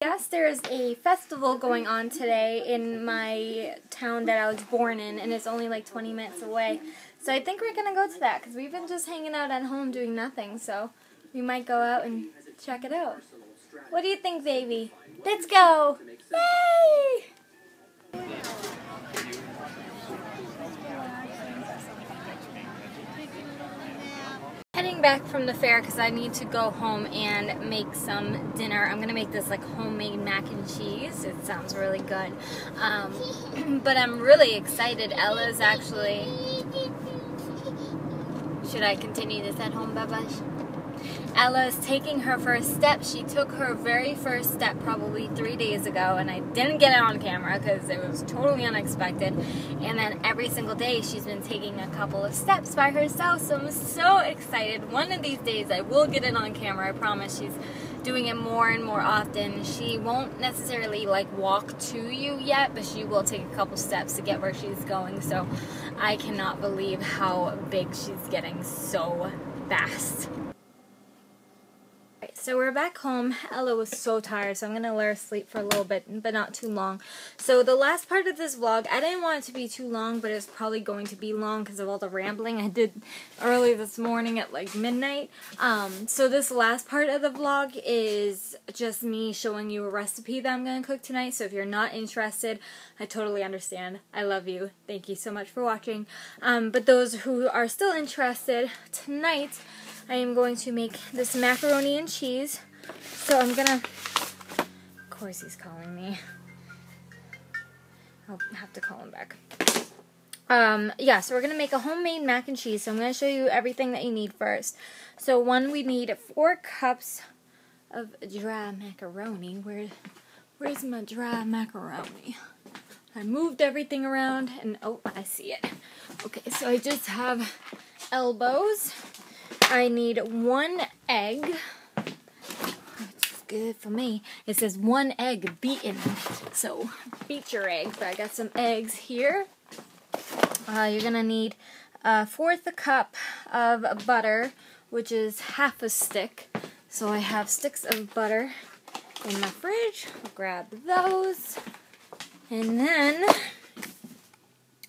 Yes, there's a festival going on today in my town that I was born in, and it's only like 20 minutes away. So I think we're going to go to that, because we've been just hanging out at home doing nothing, so we might go out and check it out. What do you think, baby? Let's go! Yay! Heading back from the fair because I need to go home and make some dinner. I'm going to make this like homemade mac and cheese. It sounds really good. But I'm really excited. Ella's actually... Should I continue this at home, Babash? Ella's taking her first step. She took her very first step probably 3 days ago, and I didn't get it on camera because it was totally unexpected. And then every single day she's been taking a couple of steps by herself, so I'm so excited. One of these days I will get it on camera, I promise. She's doing it more and more often. She won't necessarily like walk to you yet, but she will take a couple steps to get where she's going. So I cannot believe how big she's getting so fast. So we're back home. Ella was so tired, so I'm going to let her sleep for a little bit, but not too long. So the last part of this vlog, I didn't want it to be too long, but it's probably going to be long because of all the rambling I did early this morning at like midnight. So this last part of the vlog is just me showing you a recipe that I'm going to cook tonight. So if you're not interested, I totally understand. I love you. Thank you so much for watching. But those who are still interested, tonight I am going to make this macaroni and cheese. So I'm gonna... Of course he's calling me. I'll have to call him back. Yeah, so we're gonna make a homemade mac and cheese. So I'm gonna show you everything that you need first. So we need 4 cups of dry macaroni. Where's my dry macaroni? I moved everything around and oh, I see it. Okay, so I just have elbows. I need 1 egg. It's good for me. It says 1 egg beaten. So beat your egg. But I got some eggs here. You're gonna need 1/4 a cup of butter, which is half a stick. So I have sticks of butter in my fridge. I'll grab those. And then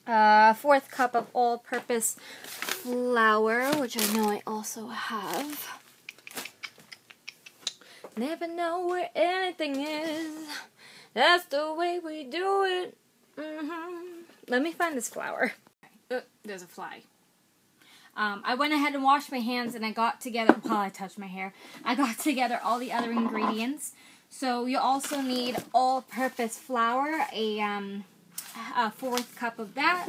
1/4 cup of all-purpose flour, which I know I also have. Never know where anything is. That's the way we do it. Let me find this flour. There's a fly. I went ahead and washed my hands, and I got together, while I touched my hair, I got together all the other ingredients. So you also need all-purpose flour, a 1/4 cup of that.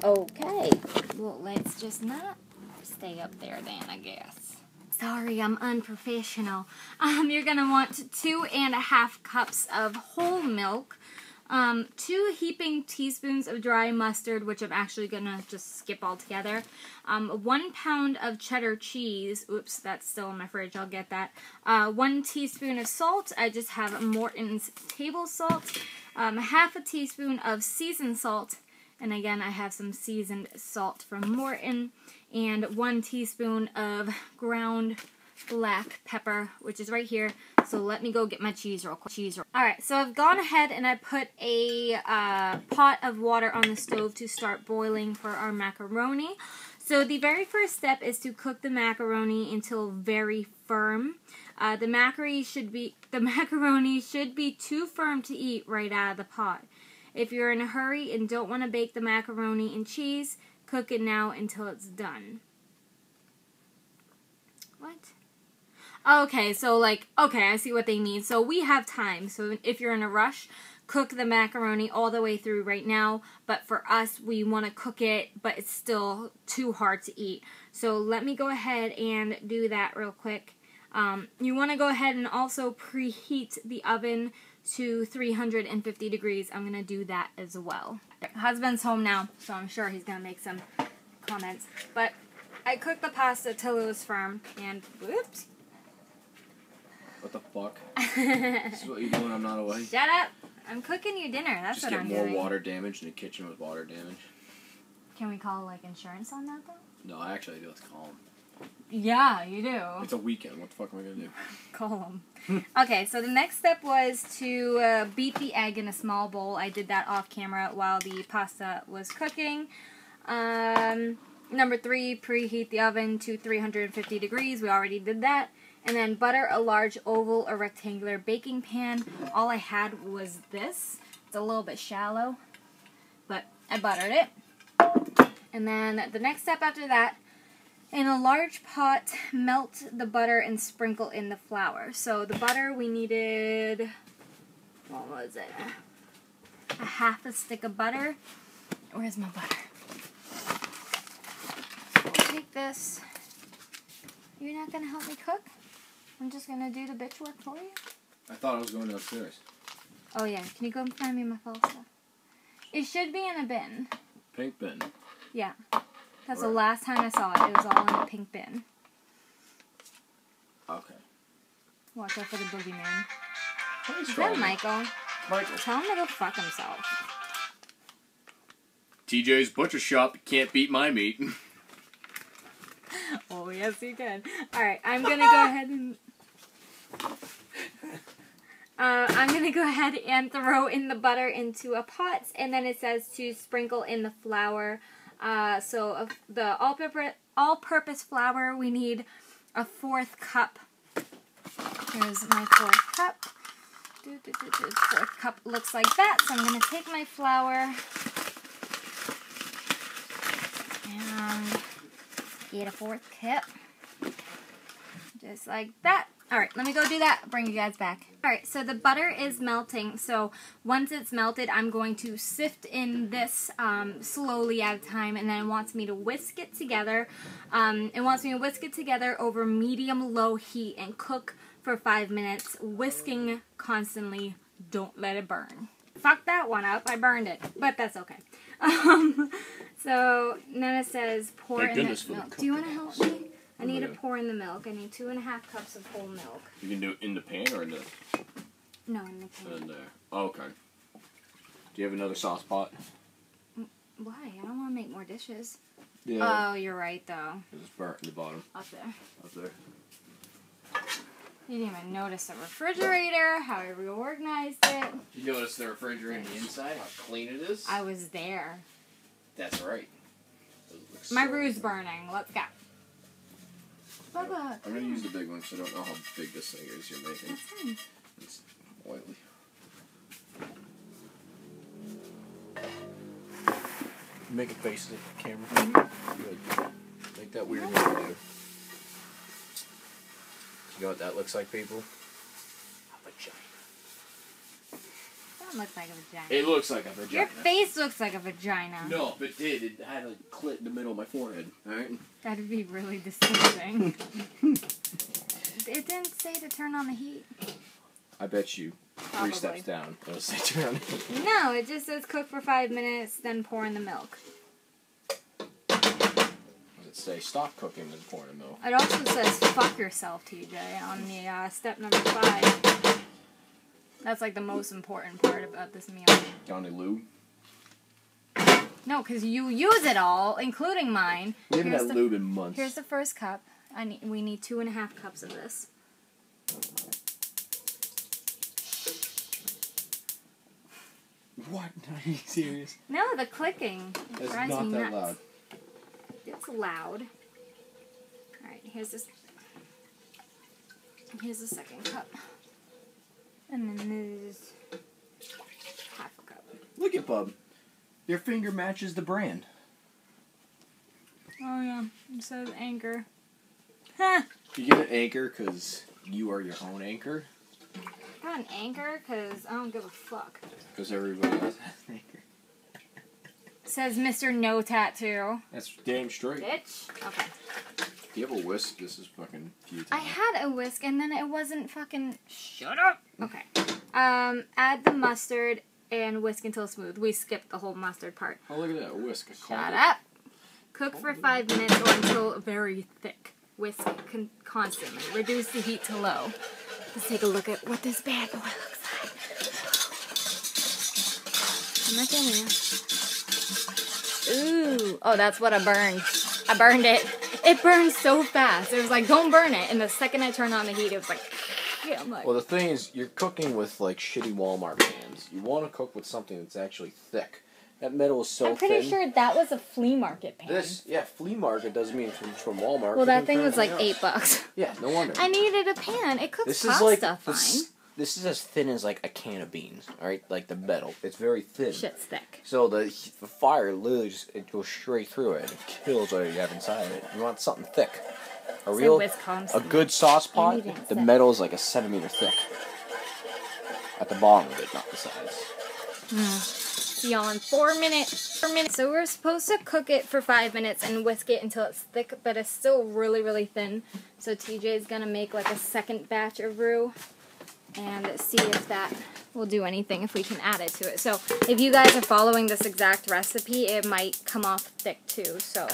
Okay, well, let's just not stay up there then, I guess. Sorry, I'm unprofessional. You're gonna want 2½ cups of whole milk, 2 heaping teaspoons of dry mustard, which I'm actually gonna just skip altogether, 1 pound of cheddar cheese. Oops, that's still in my fridge, I'll get that. 1 teaspoon of salt. I just have Morton's table salt. 1/2 teaspoon of seasoned salt. And again, I have some seasoned salt from Morton. And 1 teaspoon of ground black pepper, which is right here. So let me go get my cheese real quick. Alright, so I've gone ahead and I put a pot of water on the stove to start boiling for our macaroni. So the very first step is to cook the macaroni until very firm. The macaroni should be too firm to eat right out of the pot. If you're in a hurry and don't want to bake the macaroni and cheese, cook it now until it's done. What? Okay, so okay, I see what they mean. So we have time. So if you're in a rush, cook the macaroni all the way through right now. But for us, we want to cook it, but it's still too hard to eat. So let me go ahead and do that real quick. You want to go ahead and also preheat the oven to 350 degrees. I'm going to do that as well. Husband's home now, so I'm sure he's going to make some comments. But I cooked the pasta till it was firm, and whoops. What the fuck? This is what you're doing, I'm not away. Shut up. I'm cooking you dinner, that's just what I'm doing. Just get more water damage in the kitchen with water damage. Can we call, like, insurance on that, though? No, I actually do. Let's call them. Yeah, you do. It's a weekend. What the fuck am I gonna do? Call them. Okay, so the next step was to beat the egg in a small bowl. I did that off camera while the pasta was cooking. Number 3, preheat the oven to 350 degrees. We already did that. And then butter a large oval or rectangular baking pan. All I had was this. It's a little bit shallow, but I buttered it. And then the next step after that, in a large pot, melt the butter and sprinkle in the flour. So the butter, we needed, what was it? A half a stick of butter. Where's my butter? I'll take this. You're not going to help me cook? I'm just going to do the bitch work for you? I thought I was going downstairs. Oh yeah, can you go and find me my falsa? It should be in a bin. Pink bin. Yeah. That's Right. the last time I saw it. It was all in a pink bin. Okay. Watch out for the boogeyman. Thanks, Is that Michael? Michael. Tell him to go fuck himself. TJ's Butcher Shop can't beat my meat. Oh, yes, you can. Alright, I'm gonna go ahead and... I'm gonna go ahead and throw in the butter into a pot, and then it says to sprinkle in the flour. So the all-purpose flour, we need a 1/4 cup. Here's my 4th cup. 4th cup looks like that, so I'm gonna take my flour and get a 4th cup. Just like that. Alright, let me go do that. Bring you guys back. Alright, so the butter is melting. So once it's melted, I'm going to sift in this slowly at a time. And then it wants me to whisk it together. It wants me to whisk it together over medium-low heat and cook for 5 minutes. Whisking constantly. Don't let it burn. Fuck that one up. I burned it. But that's okay. So then it says pour in the milk. Do you want to help me? I need to pour in the milk. I need 2.5 cups of whole milk. You can do it in the pan or in the... No, in the pan. In there. Oh, okay. Do you have another sauce pot? Why? I don't want to make more dishes. Yeah. Oh, you're right, though. It's burnt in the bottom. Up there. Up there. You didn't even notice the refrigerator, how I reorganized it. You notice the refrigerator on the inside, how clean it is? I was there. That's right. My roux burning. Let's go. Bubba, I'm going to use the big one because I don't know how big this thing is you're making. That's fine. It's oily. Make a face at the camera. Good. Make that weird noise do. You know what that looks like, people? A vagina. That looks like a vagina. It looks like a vagina. Your face looks like a vagina. No, but it did. It had a clit in the middle of my forehead. Alright? That'd be really disgusting. It didn't say to turn on the heat. I bet you 3 steps down. It'll say turn on the heat. No, it just says cook for 5 minutes, then pour in the milk. Does it say stop cooking and pour in the milk? It also says fuck yourself, TJ, on the step number 5. That's like the most important part about this meal. Got any lube? No, because you use it all, including mine. We haven't had lube in months. Here's the first cup. We need 2.5 cups of this. What? Are you serious? No, the clicking. It's drives not me that nuts. loud. It's loud. Alright, here's the second cup. And then there's half a cup. Look at Bub. Your finger matches the brand. Oh yeah, it says Anchor. Huh! You get an Anchor because you are your own anchor? I got an Anchor because I don't give a fuck. Because everybody else has an Anchor. Says Mr. No Tattoo. That's damn straight. Bitch. Okay. Do you have a whisk? This is fucking futile. I had a whisk and then it wasn't fucking... Shut up! Okay. Add the mustard and whisk until smooth. We skipped the whole mustard part. Oh, look at that. A whisk. Shut up! Cook for 5 minutes or until very thick. Whisk constantly. Reduce the heat to low. Let's take a look at what this bad boy looks like. I'm not getting it. Ooh. Oh, that's what I burned. I burned it. It burned so fast. It was like, don't burn it. And the second I turned on the heat, it was like, yeah, I'm like. Well, the thing is, you're cooking with like shitty Walmart pans. You want to cook with something that's actually thick. That metal is so thin. I'm pretty sure that was a flea market pan. Flea market doesn't mean from Walmart. Well, that thing was like $8. Yeah, no wonder. I needed a pan. It cooks pasta fine. This is as thin as like a can of beans, alright? Like the metal. It's very thin. Shit's thick. So the fire literally it goes straight through it. It kills what you have inside it. You want something thick. A good sauce pot, the metal is like a centimeter thick. At the bottom of it, not the sides. See y'all in 4 minutes. 4 minutes. So we're supposed to cook it for 5 minutes and whisk it until it's thick, but it's still really, really thin. So TJ's gonna make like a second batch of roux and see if that will do anything, if we can add it to it. So if you guys are following this exact recipe, it might come off thick too. So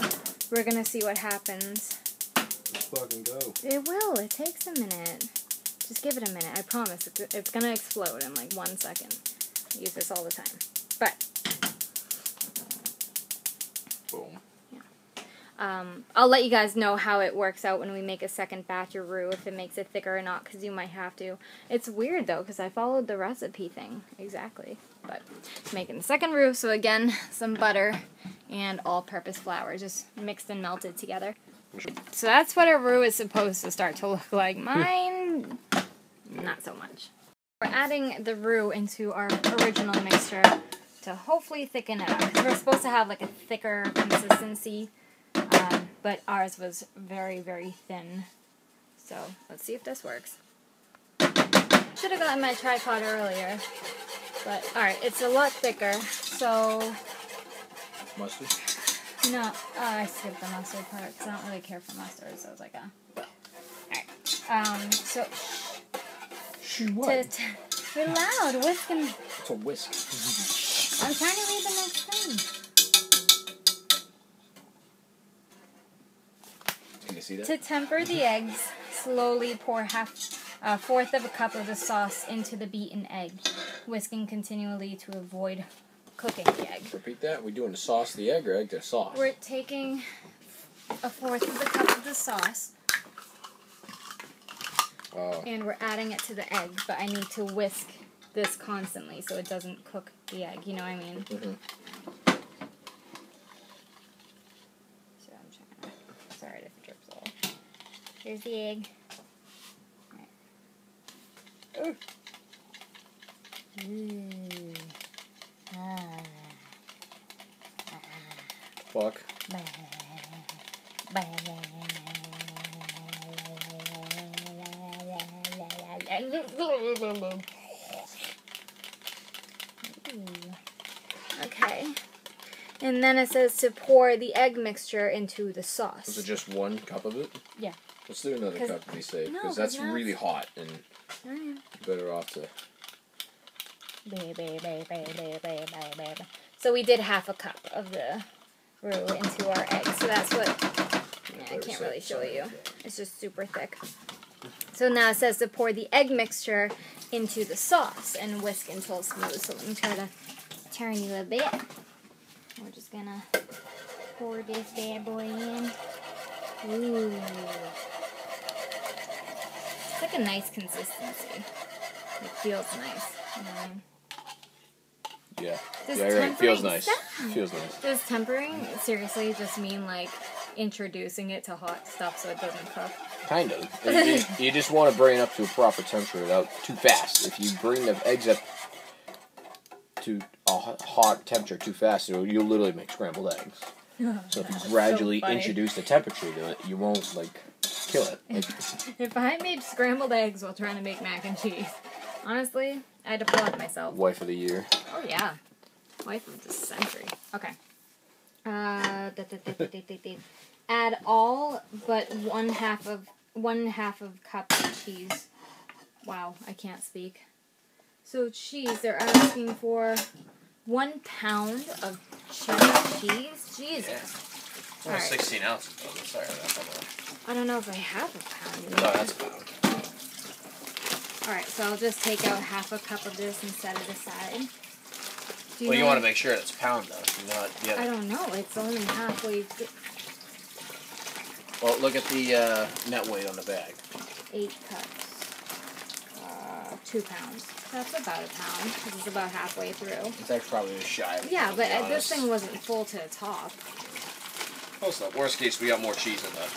we're gonna see what happens. Let's fucking go. It will. It takes a minute. Just give it a minute. I promise. It's gonna explode in like 1 second. I use this all the time. But boom. Yeah. I'll let you guys know how it works out when we make a second batch of roux, if it makes it thicker or not, because you might have to. It's weird though, because I followed the recipe thing exactly. But making the second roux, so again, some butter and all-purpose flour, just mixed and melted together. So that's what a roux is supposed to start to look like. Mine, not so much. We're adding the roux into our original mixture to hopefully thicken it up, because we're supposed to have like a thicker consistency, but ours was very, very thin. So let's see if this works. Should have gotten my tripod earlier, but alright, it's a lot thicker, so... Mustard? No, I skipped the mustard part, because I don't really care for mustard, so I was like, alright. So... What? You're loud, whisking. It's a whisk. I'm trying to read the next thing. Can you see that? To temper the eggs, slowly pour a fourth of a cup of the sauce into the beaten egg, whisking continually to avoid cooking the egg. Repeat that. We're doing the sauce, the egg, or egg to sauce? We're taking a fourth of the cup of the sauce. And we're adding it to the egg, but I need to whisk this constantly so it doesn't cook the egg, you know what I mean? Mm-hmm. So I'm trying to, sorry if it drips all. Here's the egg. Right. Ooh. Fuck. Okay. And then it says to pour the egg mixture into the sauce. Is it just 1 cup of it? Yeah. Let's do another cup to be safe, because that's really hot, and you're better off to... So we did half a cup of the roux into our egg. So that's what... Yeah, I can't really show you. It's just super thick. So now it says to pour the egg mixture into the sauce and whisk until smooth. So let me try to turn you a bit. We're just gonna pour this bad boy in. Ooh. It's like a nice consistency. It feels nice. Yeah. Does yeah, right. It feels nice. Stop. It feels nice. Does tempering seriously just mean like introducing it to hot stuff so it doesn't cook? Kind of. You just want to bring it up to a proper temperature without too fast. If you bring the eggs up to a hot temperature too fast, you'll literally make scrambled eggs. So if you gradually introduce the temperature to it, you won't, like, kill it. If I made scrambled eggs while trying to make mac and cheese, honestly, I'd applaud myself. Wife of the year. Oh, yeah. Wife of the century. Okay. Add all but one half of cup of cheese. Wow, I can't speak. So cheese, they're asking for 1 pound of cheddar cheese? Jesus. Right. 16 ounces, though. Sorry, I don't know if I have a pound. No, that's a pound. Alright, so I'll just take out half a cup of this and set it aside. You want to make sure it's a pound, though. I don't know. It's only halfway. Well, look at the net weight on the bag. 8 cups. 2 pounds. That's about a pound. This is about halfway through. It's actually probably just shy of it, Yeah, to but be honest. this thing wasn't full to the top. Close enough. Worst case, we got more cheese in there.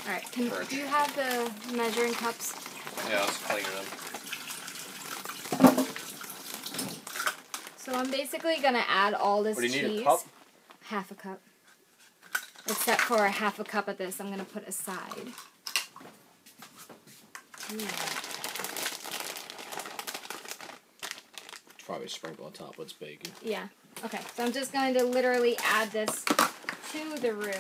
Alright, do you have the measuring cups? Yeah, let's clean them. So I'm basically going to add all this cheese. What do you need, a cup? Half a cup. Except for a half a cup of this I'm going to put aside. Probably sprinkle on top what's bacon. Yeah. Okay, so I'm just going to literally add this to the roux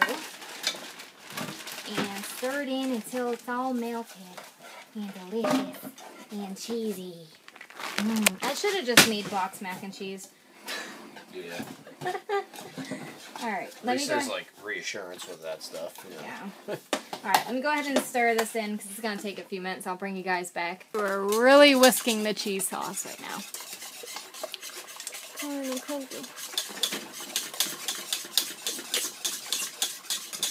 and stir it in until it's all melted and delicious and cheesy. I should have just made box mac and cheese. Yeah. Alright, At let me least go. there's like reassurance with that stuff. You know? Yeah. Alright, let me go ahead and stir this in because it's going to take a few minutes. I'll bring you guys back. We're really whisking the cheese sauce right now.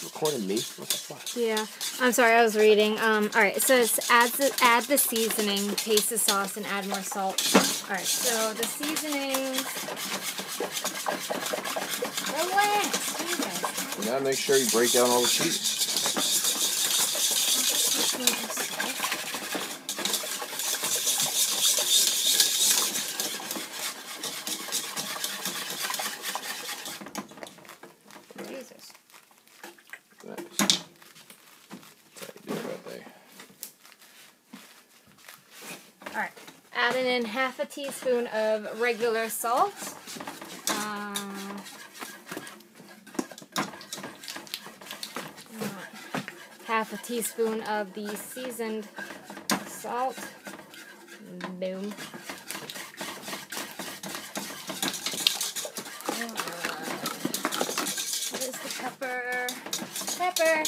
Recording me? What the fuck? Yeah, I'm sorry, I was reading. Alright, it says add the seasoning, taste the sauce, and add more salt. Alright, so the seasonings. Relax, Jesus. You gotta make sure you break down all the cheese. Jesus. Nice. Do it right there. Alright, adding in half a teaspoon of regular salt. Half a teaspoon of the seasoned salt. Boom. What is the pepper? Pepper!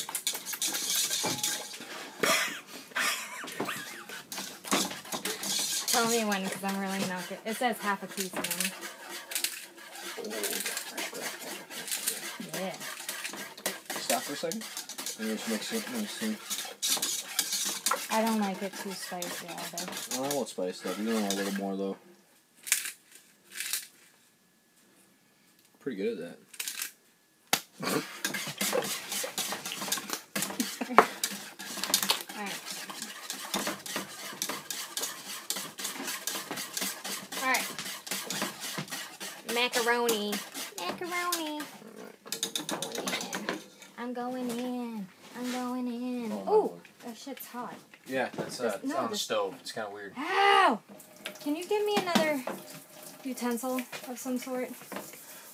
Tell me when, because I'm really not good. It says half a teaspoon. Yeah. Stop for a second. And just mix it. Let me see. I don't like it too spicy either. Well, I won't spice it up. You don't want a little more though. Pretty good at that. Alright. Alright. Macaroni. Macaroni. I'm going in. I'm going in. Oh, that shit's hot. Yeah, that's no, it's on the this- stove. It's kind of weird. Ow! Can you give me another utensil of some sort?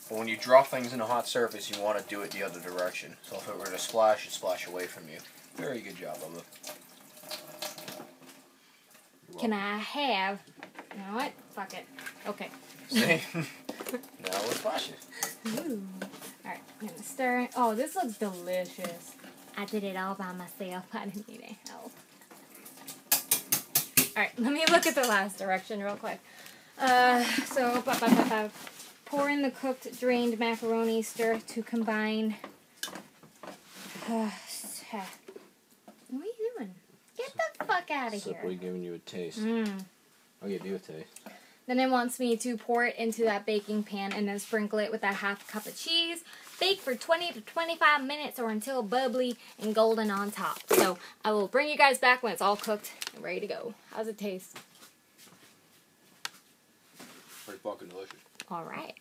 But when you drop things in a hot surface, you want to do it the other direction. So if it were to splash, it'd splash away from you. Very good job, Bubba. Can I have... You know what? Fuck it. Okay. See? Now we're splashing. Ooh. Alright, I'm gonna stir it. Oh, this looks delicious. I did it all by myself. I didn't need any help. Alright, let me look at the last direction real quick. Pour in the cooked, drained macaroni, stir to combine. What are you doing? Get the fuck out of here. Simply giving you a taste. I'll give you a taste. Then it wants me to pour it into that baking pan and then sprinkle it with that half cup of cheese. Bake for 20 to 25 minutes or until bubbly and golden on top. So I will bring you guys back when it's all cooked and ready to go. How's it taste? Pretty fucking delicious. All right.